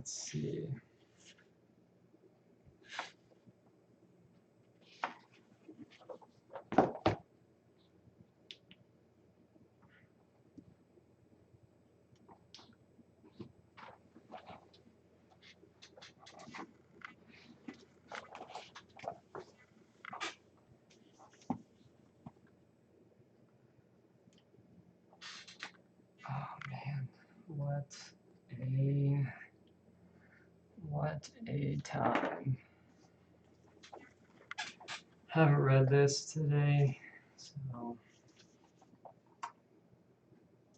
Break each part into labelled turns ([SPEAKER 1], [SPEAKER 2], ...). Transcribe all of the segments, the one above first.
[SPEAKER 1] let's see. Oh man, what a time. Haven't read this today, so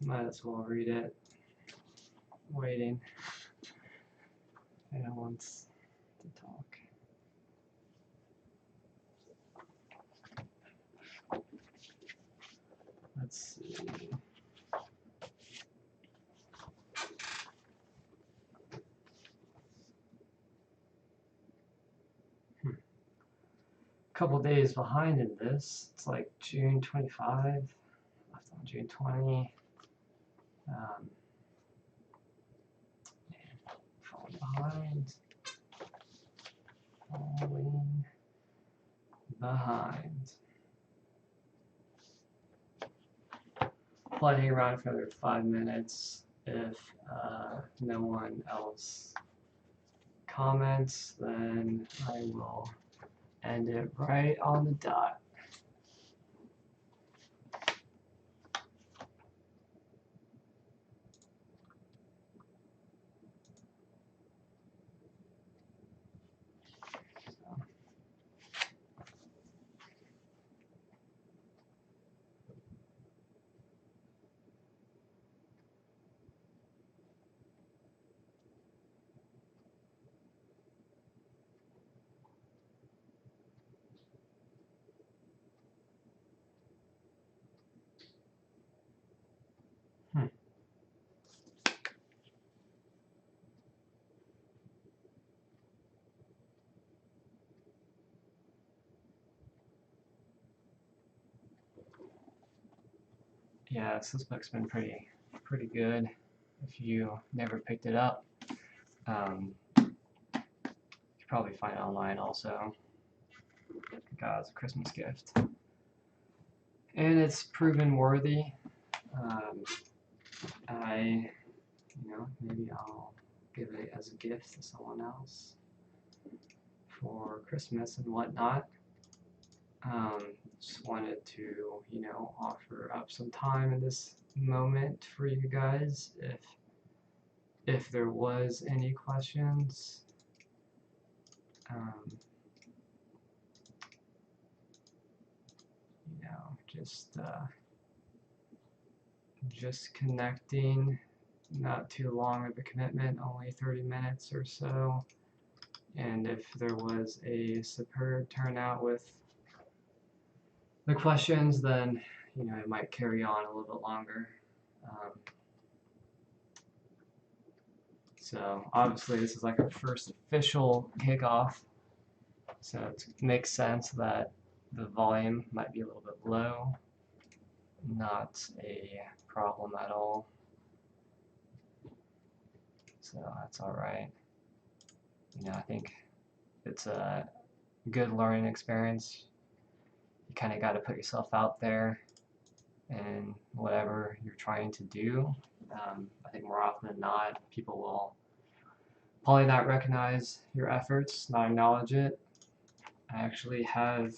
[SPEAKER 1] might as well read it. Waiting. Anna wants to talk. Let's see. Couple days behind in this. It's like June 25, left on June 20. Falling behind. Probably hang around for another 5 minutes if no one else comments, then I will end it right on the dot. Yeah, so this book's been pretty good. If you never picked it up, you could probably find it online also. Got it as a Christmas gift, and it's proven worthy. Maybe I'll give it as a gift to someone else for Christmas and whatnot. Just wanted to, offer up some time in this moment for you guys. If there was any questions, just connecting. Not too long of a commitment, only 30 minutes or so. And if there was a superb turnout with the questions, then it might carry on a little bit longer. So obviously this is like our first official kickoff, so it makes sense that the volume might be a little bit low. Not a problem at all. So that's all right. I think it's a good learning experience. You kind of got to put yourself out there in whatever you're trying to do. I think more often than not, people will probably not recognize your efforts, not acknowledge it. I actually have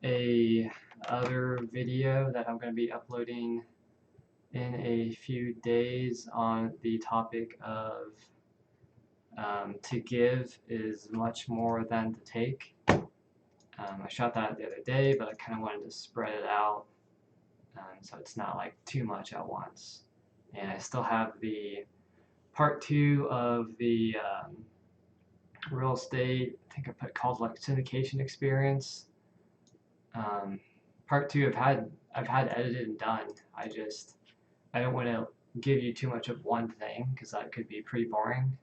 [SPEAKER 1] a other video that I'm going to be uploading in a few days on the topic of to give is much more than to take. I shot that the other day, but I kind of wanted to spread it out so it's not like too much at once. And I still have the part 2 of the real estate, I think I put called like syndication experience. Part 2 I've had edited and done. I don't want to give you too much of one thing because that could be pretty boring.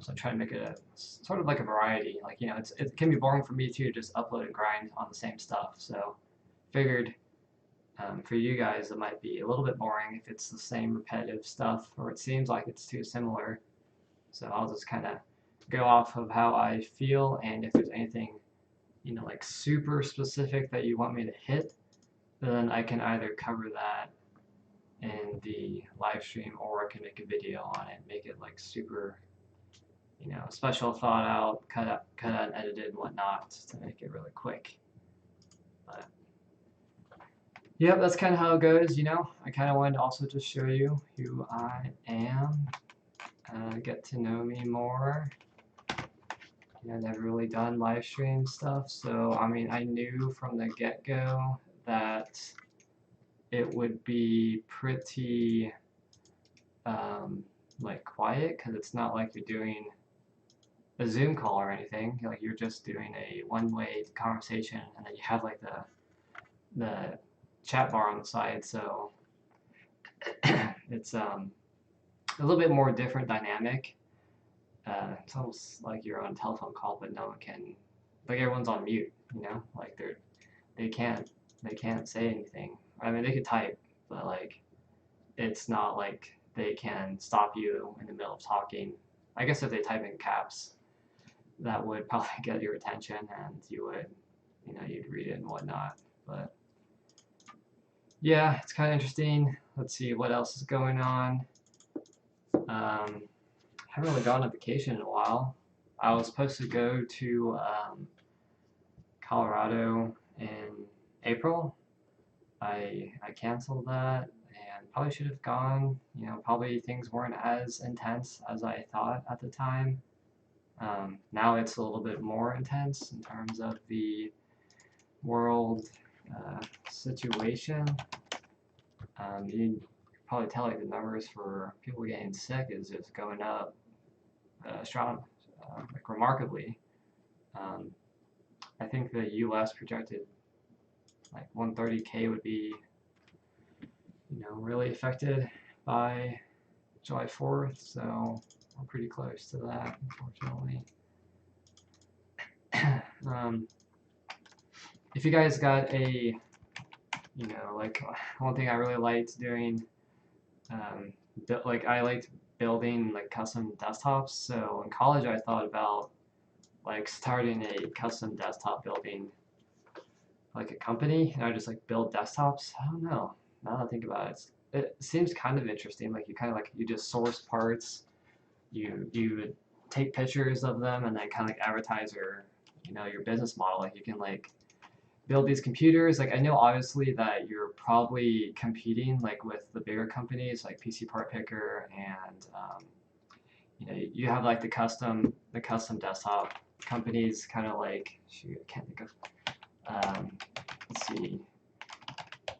[SPEAKER 1] So I try to make it a sort of like a variety. Like it can be boring for me too to just upload and grind on the same stuff. So figured for you guys it might be a little bit boring if it's the same repetitive stuff or it seems like it's too similar. So I'll just kind of go off of how I feel, and if there's anything, like super specific that you want me to hit, then I can either cover that in the live stream, or I can make a video on it, make it like super, special, thought out, cut out, and edited and whatnot to make it really quick. But yeah, that's kind of how it goes. I kind of wanted to also just show you who I am, get to know me more. I've never really done live stream stuff, so I mean, I knew from the get-go that it would be pretty like quiet, because it's not like you're doing a Zoom call or anything. Like, you're just doing a one-way conversation, and then you have like the chat bar on the side, so it's a little bit more different dynamic. It's almost like you're on a telephone call, but no one can, like, everyone's on mute, like they can't say anything. I mean, they could type, but like, it's not like they can stop you in the middle of talking. I guess if they type in caps, that would probably get your attention, and you would, you'd read it and whatnot. But yeah, it's kind of interesting. Let's see what else is going on. Haven't really gone on vacation in a while. I was supposed to go to Colorado in April. I canceled that, and probably should have gone. Probably things weren't as intense as I thought at the time. Now it's a little bit more intense in terms of the world situation. You probably tell, like, the numbers for people getting sick is just going up strong, like, remarkably. I think the U.S. projected like 130K would be, really affected by July 4th, so we're pretty close to that, unfortunately. If you guys got a, like, one thing I really liked doing, like, I liked building like custom desktops. So in college, I thought about like starting a custom desktop building, like, a company, and I just like build desktops. I don't know. Now that I think about it, it seems kind of interesting. Like, you just source parts, you take pictures of them, and then kind of like advertise your business model. Like, you can like build these computers. Like, I know obviously that you're probably competing like with the bigger companies like PC Part Picker, and you have like the custom desktop companies, kind of like, shoot, I can't think of, let's see,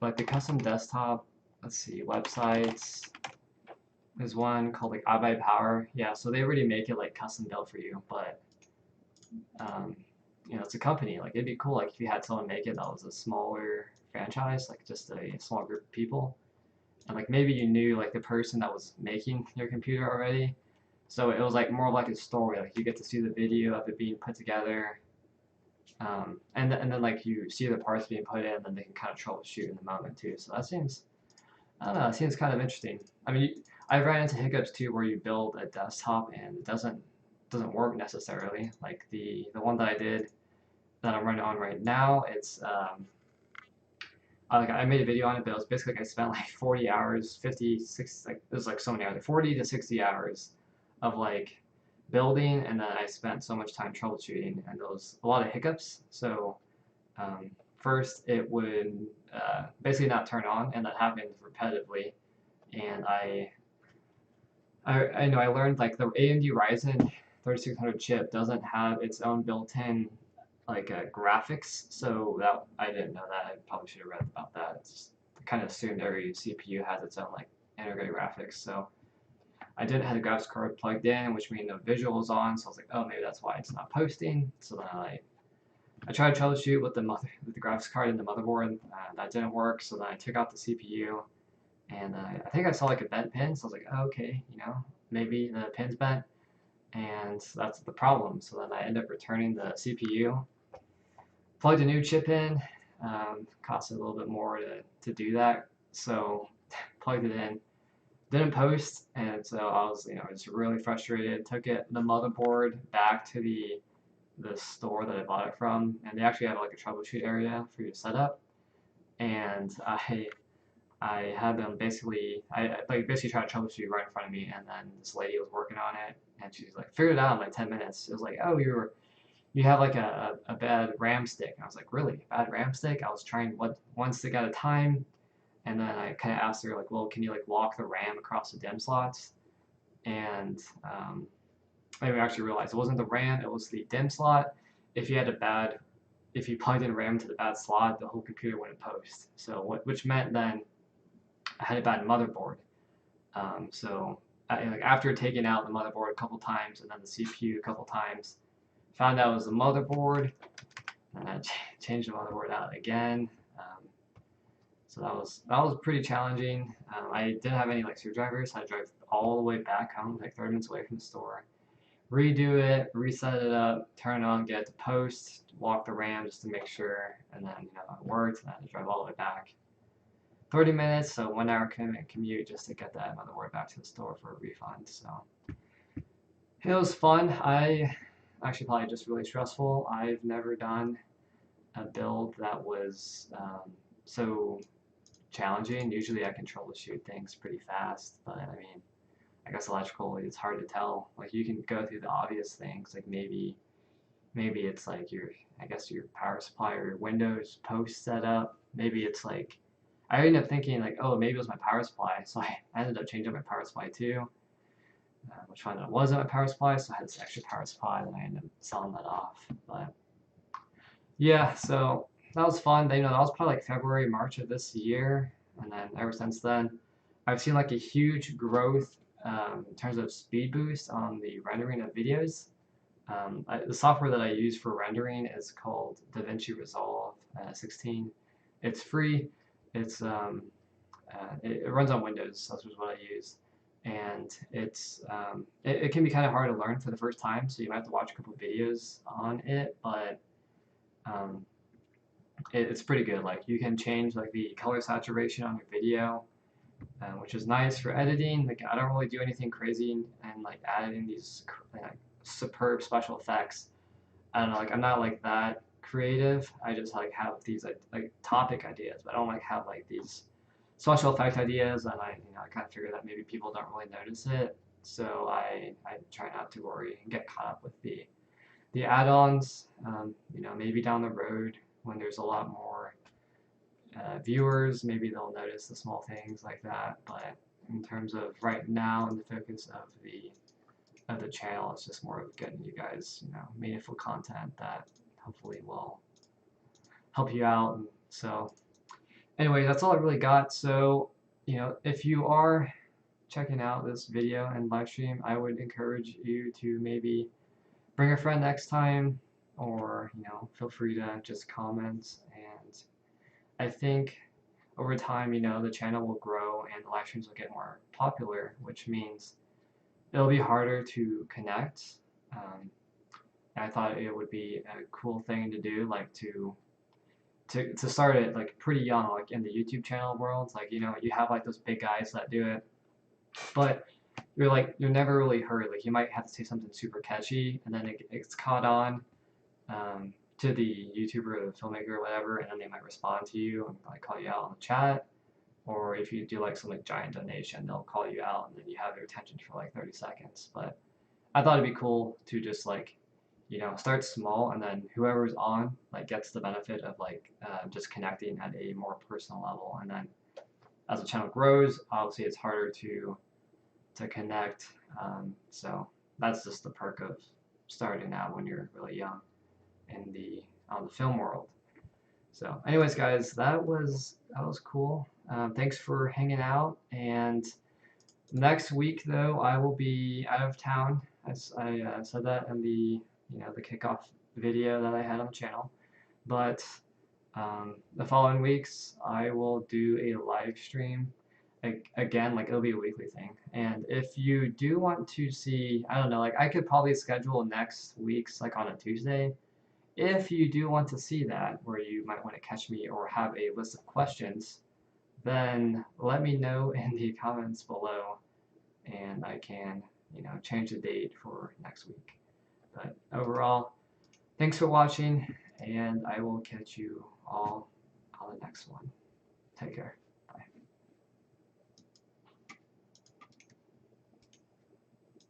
[SPEAKER 1] like the custom desktop, websites. There's one called like iBuyPower. Yeah, so they already make it like custom built for you, but it's a company. Like, it'd be cool, like, if you had someone make it that was a smaller franchise, like just a small group of people, and like maybe you knew like the person that was making your computer already, so it was like more like a story. Like, you get to see the video of it being put together, and then like you see the parts being put in, and then they can kind of troubleshoot in the moment too. So that seems, I don't know, it seems kind of interesting. I mean, I've ran into hiccups too, where you build a desktop and it doesn't work necessarily. Like the one that I did, that I'm running on right now, it's I made a video on it, but it was basically like I spent like 40 hours, 56, like, it was like so many hours, like 40 to 60 hours of like building, and then I spent so much time troubleshooting, and there was a lot of hiccups. So first it would basically not turn on, and that happened repetitively, and I know I learned like the AMD Ryzen 3600 chip doesn't have its own built-in like graphics, so that I didn't know that. I probably should have read about that. It's just, I kind of assumed every CPU has its own like integrated graphics, so I didn't have the graphics card plugged in, which means no visuals on. So I was like, oh, maybe that's why it's not posting. So then I tried to troubleshoot with the graphics card and the motherboard, and that didn't work. So then I took out the CPU, and I think I saw like a bent pin. So I was like, oh, okay, maybe the pin's bent, and that's the problem. So then I ended up returning the CPU, plugged a new chip in. Cost a little bit more to do that, so plugged it in, didn't post, and so I was, just really frustrated. Took the motherboard back to the store that I bought it from, and they actually have like a troubleshoot area for you to set up. And I had them basically, I basically tried to troubleshoot right in front of me, and then this lady was working on it, and she's like figured it out in like 10 minutes. It was like, oh, you have like a bad RAM stick. And I was like, really? Bad RAM stick? I was trying one stick at a time, and then I kind of asked her like, well, can you like walk the RAM across the DIMM slots? And I actually realized it wasn't the RAM, it was the DIMM slot. If you had if you plugged in RAM to the bad slot, the whole computer wouldn't post. So which meant then I had a bad motherboard. So like after taking out the motherboard a couple times and then the CPU a couple times, found out it was the motherboard, and I changed the motherboard out again. So that was pretty challenging. I didn't have any like screwdrivers, so I had to drive all the way back home, like 30 minutes away from the store, redo it, reset it up, turn it on, get it to post, walk the RAM just to make sure, and then it worked, and I had to drive all the way back. 30 minutes, so 1 hour commute just to get that motherboard back to the store for a refund. So it was fun. I actually probably just really stressful. I've never done a build that was so challenging. Usually I can troubleshoot things pretty fast, but I mean, I guess electrical it's hard to tell. Like you can go through the obvious things, like maybe it's like your power supply or your Windows post setup. Maybe it's like I ended up thinking like, oh, maybe it was my power supply, so I ended up changing my power supply too, which found out it wasn't my power supply, so I had this extra power supply, and I ended up selling that off. But yeah, so that was fun. That was probably like February, March of this year, and then ever since then, I've seen like a huge growth in terms of speed boost on the rendering of videos. The software that I use for rendering is called DaVinci Resolve 16. It's free. It's it runs on Windows. So that's just what I use, and it can be kind of hard to learn for the first time. So you might have to watch a couple of videos on it, but um, it's pretty good. Like you can change like the color saturation on your video, which is nice for editing. Like I don't really do anything crazy and like adding these like, superb special effects. I don't know, like I'm not like that creative. I just like have these like topic ideas, but I don't like have like these special effect ideas, and I kind of figure that maybe people don't really notice it. So I try not to worry and get caught up with the add-ons. Maybe down the road when there's a lot more viewers, maybe they'll notice the small things like that. But in terms of right now, and the focus of the channel, it's just more of getting you guys, meaningful content that hopefully will help you out. And so, anyway, that's all I really got. So, if you are checking out this video and live stream, I would encourage you to maybe bring a friend next time, or feel free to just comment. And I think over time, the channel will grow and the live streams will get more popular, which means it'll be harder to connect. And I thought it would be a cool thing to do, like to start it like pretty young, like in the YouTube channel world. Like you have like those big guys that do it, but you're never really heard. Like you might have to say something super catchy, and then it's caught on to the YouTuber or the filmmaker or whatever, and then they might respond to you and like call you out on the chat. Or if you do like some like giant donation, they'll call you out, and then you have their attention for like 30 seconds. But I thought it'd be cool to just like, start small, and then whoever's on like gets the benefit of like just connecting at a more personal level. And then as the channel grows, obviously it's harder to connect. So that's just the perk of starting out when you're really young in the film world. So anyways, guys, that was cool. Thanks for hanging out. And next week, though, I will be out of town. As I said that in the the kickoff video that I had on the channel. But the following weeks, I will do a live stream. Again, like it'll be a weekly thing. And if you do want to see, I don't know, like I could probably schedule next week's like on a Tuesday. If you do want to see that, where you might want to catch me or have a list of questions, then let me know in the comments below. and I can, change the date for next week. But overall, thanks for watching, and I will catch you all on the next one. Take care.